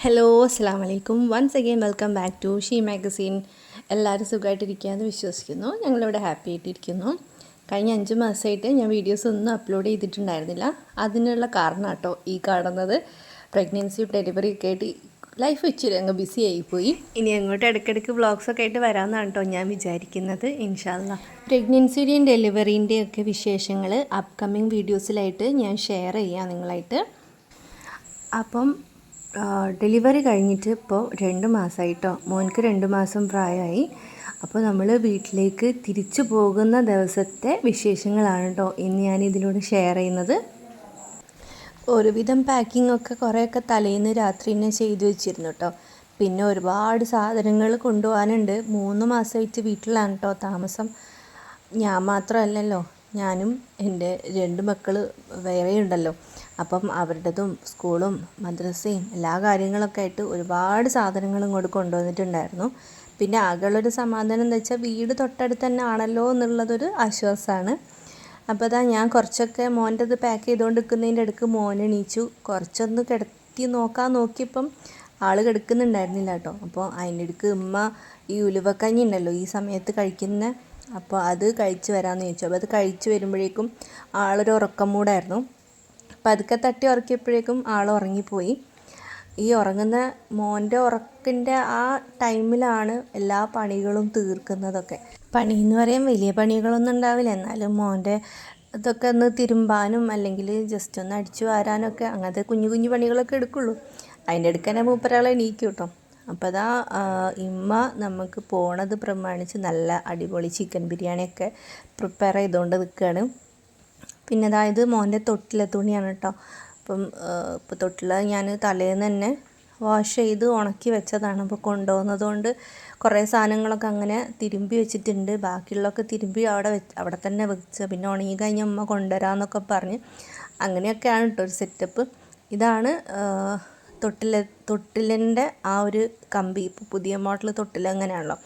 Hello അസ്സാം വലൈക്കും once again welcome back to she magazine. എല്ലാവരും സുഖമായിട്ടിരിക്കുകയെന്ന് വിശ്വസിക്കുന്നു. ഞങ്ങളിവിടെ ഹാപ്പി ആയിട്ടിരിക്കുന്നു. കഴിഞ്ഞ 5 മാസമായിട്ട് ഞാൻ വീഡിയോസ് ഒന്നും അപ്ലോഡ് ചെയ്തിട്ടുണ്ടായിരുന്നില്ല. അതിനുള്ള കാരണം കേട്ടോ ഈ കാണുന്നത്. പ്രഗ്നൻസി ഡെലിവറി ഒക്കെ ആയിട്ട് ലൈഫ് ഇച്ചിരി അങ്ങ് ബിസി ആയിപ്പോയി. ഇനി അങ്ങോട്ട് ഇടയ്ക്കിടയ്ക്ക് വ്ളോഗ്സൊക്കെ ആയിട്ട് വരാമെന്നാണ് കേട്ടോ ഞാൻ വിചാരിക്കുന്നത്. ഇൻഷാ അല്ലാ പ്രഗ്നൻസിയുടെയും ഡെലിവറീൻ്റെയും ഒക്കെ വിശേഷങ്ങൾ അപ്കമ്മിങ് വീഡിയോസിലായിട്ട് ഞാൻ ഷെയർ ചെയ്യാം നിങ്ങളായിട്ട്. അപ്പം ഡെലിവറി കഴിഞ്ഞിട്ട് ഇപ്പോൾ 2 മാസമായിട്ടോ. മോൻക്ക് 2 മാസം പ്രായമായി. അപ്പോൾ നമ്മൾ വീട്ടിലേക്ക് തിരിച്ചു പോകുന്ന ദിവസത്തെ വിശേഷങ്ങളാണ് കേട്ടോ ഇന്ന് ഞാൻ ഇതിലൂടെ ഷെയർ ചെയ്യുന്നത്. ഒരുവിധം പാക്കിംഗ് ഒക്കെ കുറേയൊക്കെ തലേന്ന് രാത്രി തന്നെ ചെയ്തു വെച്ചിരുന്നു കേട്ടോ. പിന്നെ ഒരുപാട് സാധനങ്ങൾ കൊണ്ടുപോകാനുണ്ട്. 3 മാസമായിട്ട് വീട്ടിലാണ് കേട്ടോ താമസം. ഞാൻ മാത്രമല്ലല്ലോ, ഞാനും എൻ്റെ 2 മക്കൾ വേറെ ഉണ്ടല്ലോ. അപ്പം അവരുടേതും സ്കൂളും മദ്രസയും എല്ലാ കാര്യങ്ങളൊക്കെ ആയിട്ട് ഒരുപാട് സാധനങ്ങൾ ഇങ്ങോട്ട് കൊണ്ടുവന്നിട്ടുണ്ടായിരുന്നു. പിന്നെ ആകെയുള്ളൊരു സമാധാനം എന്താ വെച്ചാൽ വീട് തൊട്ടടുത്ത് തന്നെ ആണല്ലോ എന്നുള്ളതൊരു ആശ്വാസമാണ്. അപ്പോൾ അതാ ഞാൻ കുറച്ചൊക്കെ മോൻ്റെത് പാക്ക് ചെയ്തുകൊണ്ടിരിക്കുന്നതിൻ്റെ ഇടയ്ക്ക് മോനെ എണീച്ചു. കുറച്ചൊന്ന് കിടത്തി നോക്കിയപ്പം ആൾ കിടക്കുന്നുണ്ടായിരുന്നില്ല കേട്ടോ. അപ്പോൾ അതിൻ്റെ ഇടയ്ക്ക് ഉമ്മ ഈ ഉലുവക്കഞ്ഞി ഉണ്ടല്ലോ ഈ സമയത്ത് കഴിക്കുന്ന, അപ്പോൾ അത് കഴിച്ച് വരാമെന്ന് ചോദിച്ചു. അപ്പോൾ അത് കഴിച്ച് വരുമ്പോഴേക്കും ആളൊരു ഉറക്കം മൂടായിരുന്നു. പതുക്കെ തട്ടി ഉറക്കിയപ്പോഴേക്കും ആൾ ഉറങ്ങിപ്പോയി. ഈ ഉറങ്ങുന്ന മോൻ്റെ ഉറക്കിൻ്റെ ആ ടൈമിലാണ് എല്ലാ പണികളും തീർക്കുന്നതൊക്കെ. പണി എന്ന് പറയാൻ വലിയ പണികളൊന്നും ഉണ്ടാവില്ല, എന്നാലും മോൻ്റെ ഇതൊക്കെ ഒന്ന് തിരുമ്പാനും അല്ലെങ്കിൽ ജസ്റ്റ് ഒന്ന് അടിച്ചു വാരാനൊക്കെ അങ്ങനത്തെ കുഞ്ഞു കുഞ്ഞു പണികളൊക്കെ എടുക്കുള്ളൂ. അതിൻ്റെ ഇടയ്ക്ക് തന്നെ മൂപ്പരാളെ എണീക്കും കേട്ടോ. അപ്പോൾ അതാ ഇമ്മ നമുക്ക് പോണത് പ്രമാണിച്ച് നല്ല അടിപൊളി ചിക്കൻ ബിരിയാണിയൊക്കെ പ്രിപ്പയർ ചെയ്തുകൊണ്ട് നിൽക്കുകയാണ്. പിന്നെ അതായത് മോൻ്റെ തൊട്ടിലെ തുണിയാണ് കേട്ടോ. ഇപ്പോൾ തൊട്ടില ഞാൻ തലേന്ന് തന്നെ വാഷ് ചെയ്ത് ഉണക്കി വെച്ചതാണ്. അപ്പോൾ കൊണ്ടുപോകുന്നതുകൊണ്ട് കുറേ സാധനങ്ങളൊക്കെ അങ്ങനെ തിരുമ്പി വെച്ചിട്ടുണ്ട്. ബാക്കിയുള്ളതൊക്കെ തിരുമ്പി അവിടെ തന്നെ വെച്ച് പിന്നെ ഉണങ്ങി കഴിഞ്ഞ് അമ്മ കൊണ്ടുവരാമെന്നൊക്കെ പറഞ്ഞ് അങ്ങനെയൊക്കെയാണ് കേട്ടോ ഒരു സെറ്റപ്പ്. ഇതാണ് തൊട്ടിലിൻ്റെ ആ ഒരു കമ്പി. ഇപ്പോൾ പുതിയ മോഡൽ തൊട്ടിൽ അങ്ങനെയാണല്ലോ.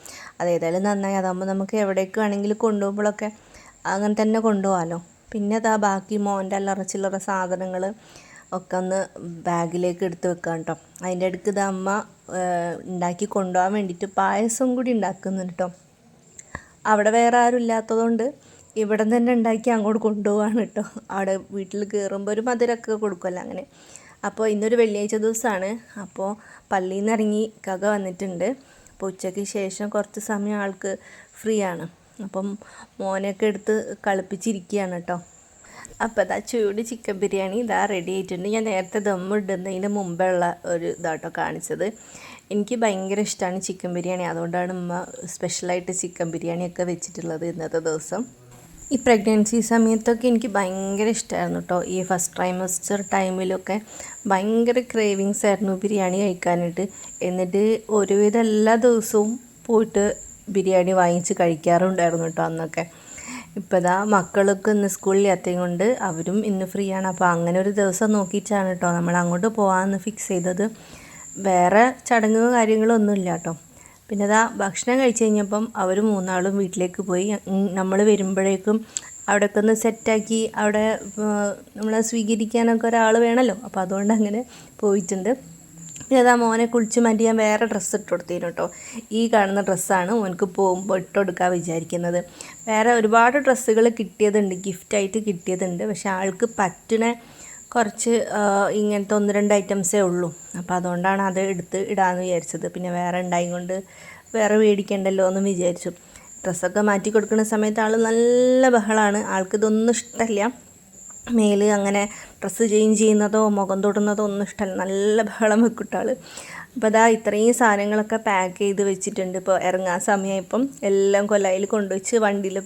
അതേതായാലും നന്നായി. അതാകുമ്പോൾ നമുക്ക് എവിടേക്ക് വേണമെങ്കിലും കൊണ്ടുപോകുമ്പോഴൊക്കെ അങ്ങനെ തന്നെ കൊണ്ടുപോകാമല്ലോ. പിന്നെ അതാ ബാക്കി മോൻ്റെ അല്ലറ ചില്ലറ സാധനങ്ങൾ ഒക്കെ ഒന്ന് ബാഗിലേക്ക് എടുത്ത് വെക്കാം കേട്ടോ. അതിൻ്റെ ഇടയ്ക്ക് ഇത് അമ്മ ഉണ്ടാക്കി കൊണ്ടുപോകാൻ വേണ്ടിയിട്ട് പായസം കൂടി ഉണ്ടാക്കുന്നുണ്ട് കേട്ടോ. അവിടെ വേറെ ആരും ഇല്ലാത്തതുകൊണ്ട് ഇവിടെ തന്നെ ഉണ്ടാക്കി അങ്ങോട്ട് കൊണ്ടുപോകാണ് കേട്ടോ. അവിടെ വീട്ടിൽ കയറുമ്പോൾ ഒരു മധുരമൊക്കെ കൊടുക്കുമല്ലോ അങ്ങനെ. അപ്പോൾ ഇന്നൊരു വെള്ളിയാഴ്ച ദിവസമാണ്. അപ്പോൾ പള്ളിയിൽ നിന്ന് ഇറങ്ങി കക വന്നിട്ടുണ്ട്. അപ്പോൾ ഉച്ചയ്ക്ക് ശേഷം കുറച്ച് സമയം ആൾക്ക് ഫ്രീ ആണ്. അപ്പം മോനെയൊക്കെ എടുത്ത് കളിപ്പിച്ചിരിക്കുകയാണ് കേട്ടോ. അപ്പോൾ അതാ ചൂട് ചിക്കൻ ബിരിയാണി ഇതാ റെഡി ആയിട്ടുണ്ട്. ഞാൻ നേരത്തെ ദമ്മിടുന്നതിന് മുമ്പുള്ള ഒരു ഇതാട്ടോ കാണിച്ചത്. എനിക്ക് ഭയങ്കര ഇഷ്ടമാണ് ചിക്കൻ ബിരിയാണി. അതുകൊണ്ടാണ് ഉമ്മ സ്പെഷ്യലായിട്ട് ചിക്കൻ ബിരിയാണിയൊക്കെ വെച്ചിട്ടുള്ളത് ഇന്നത്തെ ദിവസം. ഈ പ്രഗ്നൻസി സമയത്തൊക്കെ എനിക്ക് ഭയങ്കര ഇഷ്ടമായിരുന്നു കേട്ടോ. ഈ ഫസ്റ്റ് ട്രൈമസ്റ്റർ ടൈമിലൊക്കെ ഭയങ്കര ക്രേവിങ്സ് ആയിരുന്നു ബിരിയാണി കഴിക്കാനായിട്ട്. എന്നിട്ട് ഒരുവിധം എല്ലാ ദിവസവും പോയിട്ട് ബിരിയാണി വാങ്ങിച്ച് കഴിക്കാറുണ്ടായിരുന്നു കേട്ടോ അന്നൊക്കെ. ഇപ്പോൾ ഇതാ മക്കളൊക്കെ ഇന്ന് സ്കൂളിൽ എത്തിയും കൊണ്ട് അവരും ഇന്ന് ഫ്രീ ആണ്. അപ്പോൾ അങ്ങനെ ഒരു ദിവസം നോക്കിയിട്ടാണ് കേട്ടോ നമ്മൾ അങ്ങോട്ട് പോകാമെന്ന് ഫിക്സ് ചെയ്തത്. വേറെ ചടങ്ങുകൾ കാര്യങ്ങളൊന്നും ഇല്ല കേട്ടോ. പിന്നെ ഇതാ ഭക്ഷണം കഴിച്ച് കഴിഞ്ഞപ്പം അവർ 3 വീട്ടിലേക്ക് പോയി. നമ്മൾ വരുമ്പോഴേക്കും അവിടെയൊക്കെ ഒന്ന് സെറ്റാക്കി അവിടെ നമ്മളെ സ്വീകരിക്കാനൊക്കെ ഒരാൾ വേണമല്ലോ. അപ്പോൾ അതുകൊണ്ട് അങ്ങനെ പോയിട്ടുണ്ട്. പിന്നെ അതാ മോനെ കുളിച്ച് മാറ്റി ഞാൻ വേറെ ഡ്രസ്സ് ഇട്ട് കൊടുത്തിരുന്നു കേട്ടോ. ഈ കാണുന്ന ഡ്രസ്സാണ് മോനക്ക് പോകുമ്പോൾ ഇട്ട് കൊടുക്കാൻ വിചാരിക്കുന്നത്. വേറെ ഒരുപാട് ഡ്രസ്സുകൾ കിട്ടിയതുണ്ട്, ഗിഫ്റ്റായിട്ട് കിട്ടിയതുണ്ട്. പക്ഷെ ആൾക്ക് പറ്റുന്ന കുറച്ച് ഇങ്ങനത്തെ 1-2 ഐറ്റംസേ ഉള്ളൂ. അപ്പോൾ അതുകൊണ്ടാണ് അത് എടുത്ത് ഇടാമെന്ന് വിചാരിച്ചത്. പിന്നെ വേറെ ഉണ്ടായി കൊണ്ട് വേറെ മേടിക്കണ്ടല്ലോ എന്ന് വിചാരിച്ചു. ഡ്രസ്സൊക്കെ മാറ്റി കൊടുക്കുന്ന സമയത്ത് ആൾ നല്ല ബഹളമാണ്. ആൾക്കിതൊന്നും ഇഷ്ടമില്ല. മേല് അങ്ങനെ ഡ്രസ്സ് ചേഞ്ച് ചെയ്യുന്നതോ മുഖം തൊടുന്നതോ ഒന്നും ഇഷ്ടമല്ല. നല്ല ബഹളം വെക്കിട്ടാൾ. അപ്പോൾ അതാ ഇത്രയും സാധനങ്ങളൊക്കെ പാക്ക് ചെയ്ത് വെച്ചിട്ടുണ്ട്. ഇപ്പോൾ ഇറങ്ങാൻ സമയമായപ്പം എല്ലാം കൊല്ലയിൽ കൊണ്ടുവച്ച് വണ്ടിയിൽ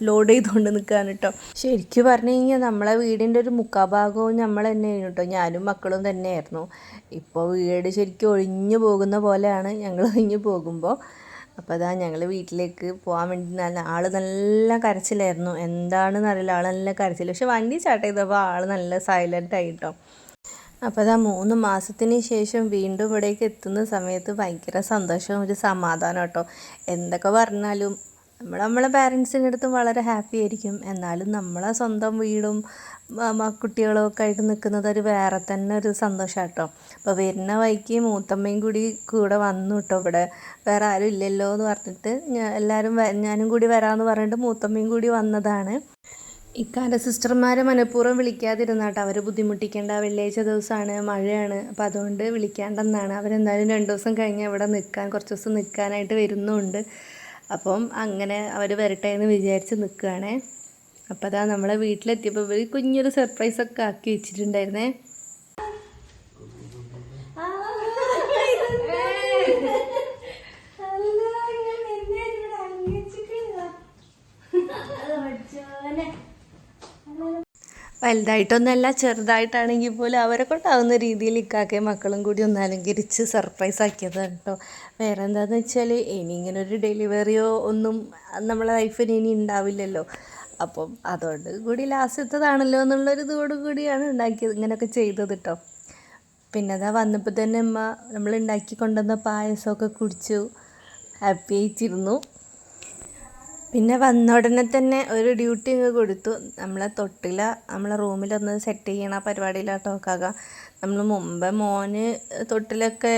ലോഡ് ചെയ്തുകൊണ്ട് നിൽക്കുകയാണ് കേട്ടോ. ശരിക്കും പറഞ്ഞു കഴിഞ്ഞാൽ നമ്മളെ വീടിൻ്റെ ഒരു 3/4 ഭാഗവും നമ്മൾ തന്നെയായിരുന്നു കേട്ടോ. ഞാനും മക്കളും തന്നെയായിരുന്നു. ഇപ്പോൾ വീട് ശരിക്കും ഒഴിഞ്ഞു പോകുന്ന പോലെയാണ് ഞങ്ങൾ ഒഴിഞ്ഞു പോകുമ്പോൾ. അപ്പോൾ അതാ ഞങ്ങൾ വീട്ടിലേക്ക് പോകാൻ വേണ്ടി നല്ല കരച്ചിലായിരുന്നു. എന്താണെന്ന് അറിയില്ല, ആൾ നല്ല കരച്ചിൽ. പക്ഷെ വണ്ടി സ്റ്റാർട്ട് ചെയ്തപ്പോൾ ആൾ നല്ല സൈലൻ്റ് ആയിട്ടോ. അപ്പോൾ അതാ 3 മാസത്തിന് ശേഷം വീണ്ടും ഇവിടേക്ക് എത്തുന്ന സമയത്ത് ഭയങ്കര സന്തോഷവും ഒരു സമാധാനം കേട്ടോ. എന്തൊക്കെ പറഞ്ഞാലും നമ്മളെ പാരൻസിൻ്റെ അടുത്തും വളരെ ഹാപ്പി ആയിരിക്കും. എന്നാലും നമ്മളെ സ്വന്തം വീടും കുട്ടികളും ഒക്കെ ആയിട്ട് നിൽക്കുന്നത് ഒരു വേറെ തന്നെ ഒരു സന്തോഷമാണ് കേട്ടോ. അപ്പോൾ വരുന്ന വഴിക്ക് മൂത്തമ്മയും കൂടി കൂടെ വന്നു കേട്ടോ. ഇവിടെ വേറെ ആരും ഇല്ലല്ലോ എന്ന് പറഞ്ഞിട്ട് എല്ലാവരും ഞാനും കൂടി വരാമെന്ന് പറഞ്ഞിട്ട് മൂത്തമ്മയും കൂടി വന്നതാണ്. ഇക്കാൻ്റെ സിസ്റ്റർമാരെ മനഃപൂർവ്വം വിളിക്കാതിരുന്ന കേട്ടോ. അവർ ബുദ്ധിമുട്ടിക്കേണ്ട, വെള്ളിയാഴ്ച ദിവസമാണ്, മഴയാണ്, അപ്പോൾ അതുകൊണ്ട് വിളിക്കാണ്ടെന്നാണ്. അവരെന്തായാലും 2 ദിവസം കഴിഞ്ഞ് ഇവിടെ കുറച്ച് ദിവസം നിൽക്കാനായിട്ട് വരുന്നുമുണ്ട്. അപ്പം അങ്ങനെ അവർ വരട്ടെ എന്ന് വിചാരിച്ച് നിൽക്കുകയാണേ. അപ്പോൾ അതാ നമ്മളെ വീട്ടിലെത്തിയപ്പോൾ ഇവർ കുഞ്ഞൊരു സർപ്രൈസൊക്കെ ആക്കി വെച്ചിട്ടുണ്ടായിരുന്നേ. വലുതായിട്ടൊന്നുമല്ല, ചെറുതായിട്ടാണെങ്കിൽ പോലും അവരെ കൊണ്ടാവുന്ന രീതിയിൽ ഇക്കാക്കയും മക്കളും കൂടി ഒന്ന് അലങ്കരിച്ച് സർപ്രൈസ് ആക്കിയതാണ് കേട്ടോ. വേറെ എന്താണെന്ന് വെച്ചാൽ ഇനി ഇങ്ങനെ ഒരു ഡെലിവറിയോ ഒന്നും നമ്മളെ ലൈഫിൽ ഇനി ഉണ്ടാവില്ലല്ലോ. അപ്പം അതുകൊണ്ട് കൂടി ലാസ്റ്റത്തതാണല്ലോ എന്നുള്ളൊരു ഇതോടു കൂടിയാണ് ഉണ്ടാക്കിയത്, ഇങ്ങനെയൊക്കെ ചെയ്തത് കേട്ടോ. പിന്നെ അതാ വന്നപ്പോൾ തന്നെ അമ്മ നമ്മൾ ഉണ്ടാക്കി കൊണ്ടുവന്ന പായസമൊക്കെ കുടിച്ചു ഹാപ്പി ആയിട്ടിരുന്നു. പിന്നെ വന്ന ഉടനെ തന്നെ ഒരു ഡ്യൂട്ടി അങ്ങ് കൊടുത്തു. നമ്മളെ തൊട്ടില നമ്മളെ റൂമിലൊന്ന് സെറ്റ് ചെയ്യണ പരിപാടിയിലാട്ടോ കാക്ക. നമ്മൾ മുമ്പ് മോന് തൊട്ടിലൊക്കെ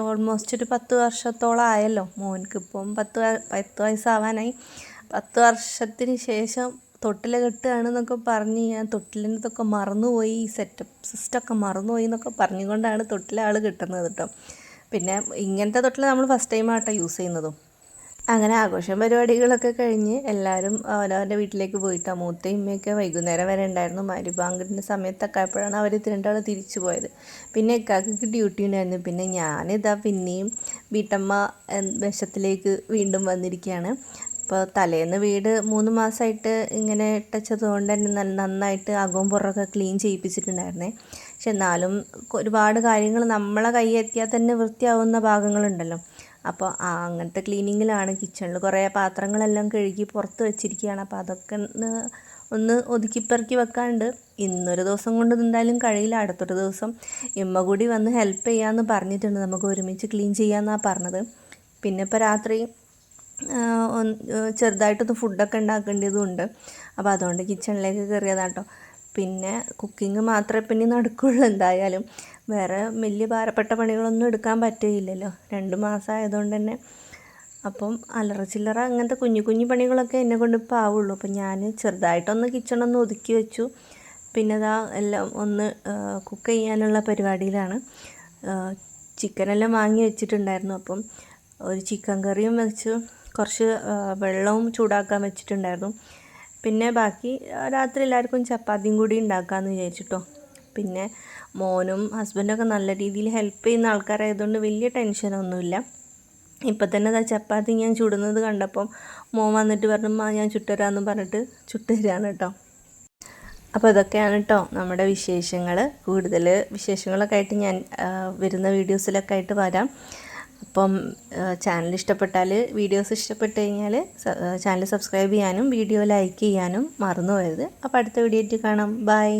ഓൾമോസ്റ്റ് ഒരു 10 വർഷത്തോളം ആയല്ലോ. മോൻക്കിപ്പം 10 വയസ്സാവാനായി. 10 വർഷത്തിന് ശേഷം തൊട്ടില കെട്ടുകയാണെന്നൊക്കെ പറഞ്ഞ് ഞാൻ തൊട്ടിലിൻ്റെ ഇതൊക്കെ മറന്നുപോയി, സെറ്റപ്പ് സിസ്റ്റമൊക്കെ മറന്നുപോയി എന്നൊക്കെ പറഞ്ഞുകൊണ്ടാണ് തൊട്ടില ആൾ കിട്ടുന്നത് കേട്ടോ. പിന്നെ ഇങ്ങനത്തെ തൊട്ടിൽ നമ്മൾ ഫസ്റ്റ് ടൈം ആട്ടോ യൂസ് ചെയ്യുന്നതും. അങ്ങനെ ആഘോഷം പരിപാടികളൊക്കെ കഴിഞ്ഞ് എല്ലാവരും അവരവരുടെ വീട്ടിലേക്ക് പോയിട്ടാണ്. മൂത്തയും ഉമ്മയൊക്കെ വൈകുന്നേരം വരെ ഉണ്ടായിരുന്നു. മഗ്‌രിബിൻ്റെ സമയത്തൊക്കെ ആയപ്പോഴാണ് അവർ രണ്ടാളും തിരിച്ചു പോയത്. പിന്നെ ഇക്കാക്ക് ഡ്യൂട്ടി ഉണ്ടായിരുന്നു. പിന്നെ ഞാനിതാ പിന്നെയും വീട്ടമ്മ വേഷത്തിലേക്ക് വീണ്ടും വന്നിരിക്കുകയാണ്. അപ്പോൾ തലേന്ന് വീട് 3 മാസമായിട്ട് ഇങ്ങനെ ഇട്ടച്ചത് കൊണ്ട് തന്നെ നന്നായിട്ട് അകവും പുറമൊക്കെ ക്ലീൻ ചെയ്യിപ്പിച്ചിട്ടുണ്ടായിരുന്നേ. പക്ഷെ എന്നാലും ഒരുപാട് കാര്യങ്ങൾ നമ്മളെ കൈ എത്തിയാൽ തന്നെ വൃത്തിയാവുന്ന ഭാഗങ്ങളുണ്ടല്ലോ. അപ്പോൾ അങ്ങനത്തെ ക്ലീനിങ്ങിലാണ്. കിച്ചണിൽ കുറേ പാത്രങ്ങളെല്ലാം കഴുകി പുറത്ത് വെച്ചിരിക്കുകയാണ്. അപ്പോൾ അതൊക്കെ ഒന്ന് ഒതുക്കിപ്പെറുക്കി വെക്കാണ്ട്. ഇന്നൊരു ദിവസം കൊണ്ട് എന്തായാലും കഴിയില്ല. അടുത്തൊരു ദിവസം ഇമ്മ കൂടി വന്ന് ഹെൽപ്പ് ചെയ്യാമെന്ന് പറഞ്ഞിട്ടുണ്ട്. നമുക്ക് ഒരുമിച്ച് ക്ലീൻ ചെയ്യാമെന്നാണ് പറഞ്ഞത്. പിന്നെ ഇപ്പോൾ രാത്രി ചെറുതായിട്ടൊന്ന് ഫുഡൊക്കെ ഉണ്ടാക്കേണ്ടതുണ്ട്. അപ്പോൾ അതുകൊണ്ട് കിച്ചണിലേക്ക് കയറിയതാണ് കേട്ടോ. പിന്നെ കുക്കിംഗ് മാത്രമേ പിന്നെ നടക്കുള്ളൂ. എന്തായാലും വേറെ വലിയ ഭാരപ്പെട്ട പണികളൊന്നും എടുക്കാൻ പറ്റുകയില്ലല്ലോ, 2 മാസം ആയതുകൊണ്ട് തന്നെ. അപ്പം അല്ലറ ചില്ലറ അങ്ങനത്തെ കുഞ്ഞു കുഞ്ഞു പണികളൊക്കെ എന്നെ കൊണ്ട് ഇപ്പോൾ ആവുള്ളൂ. അപ്പം ഞാൻ ചെറുതായിട്ടൊന്ന് കിച്ചണൊന്ന് ഒതുക്കി വെച്ചു. പിന്നെ അതാ എല്ലാം ഒന്ന് കുക്ക് ചെയ്യാനുള്ള പരിപാടിയിലാണ്. ചിക്കനെല്ലാം വാങ്ങി വെച്ചിട്ടുണ്ടായിരുന്നു. അപ്പം ഒരു ചിക്കൻ കറിയും വെച്ച് കുറച്ച് വെള്ളവും ചൂടാക്കാൻ വെച്ചിട്ടുണ്ടായിരുന്നു. പിന്നെ ബാക്കി രാത്രി എല്ലാവർക്കും ചപ്പാത്തിയും കൂടി ഉണ്ടാക്കാമെന്ന് വിചാരിച്ചിട്ടോ. പിന്നെ മോനും ഹസ്ബൻഡൊക്കെ നല്ല രീതിയിൽ ഹെൽപ്പ് ചെയ്യുന്ന ആൾക്കാരായതുകൊണ്ട് വലിയ ടെൻഷനൊന്നുമില്ല. ഇപ്പം തന്നെ അതാ ചപ്പാത്തി ഞാൻ ചുടുന്നത് കണ്ടപ്പം മോൻ വന്നിട്ട് പറഞ്ഞു ഞാൻ ചുട്ടുതരാമെന്ന് പറഞ്ഞിട്ട് ചുട്ടുതരാണ് കേട്ടോ. അപ്പോൾ ഇതൊക്കെയാണ് കേട്ടോ നമ്മുടെ വിശേഷങ്ങൾ. കൂടുതൽ വിശേഷങ്ങളൊക്കെ ആയിട്ട് ഞാൻ വരുന്ന വീഡിയോസിലൊക്കെ ആയിട്ട് വരാം. അപ്പം ചാനൽ ഇഷ്ടപ്പെട്ടാൽ, വീഡിയോസ് ഇഷ്ടപ്പെട്ട് കഴിഞ്ഞാൽ ചാനൽ സബ്സ്ക്രൈബ് ചെയ്യാനും വീഡിയോ ലൈക്ക് ചെയ്യാനും മറന്നു പോകരുത്. അപ്പോൾ അടുത്ത വീഡിയോ ആയിട്ട് കാണാം. ബൈ.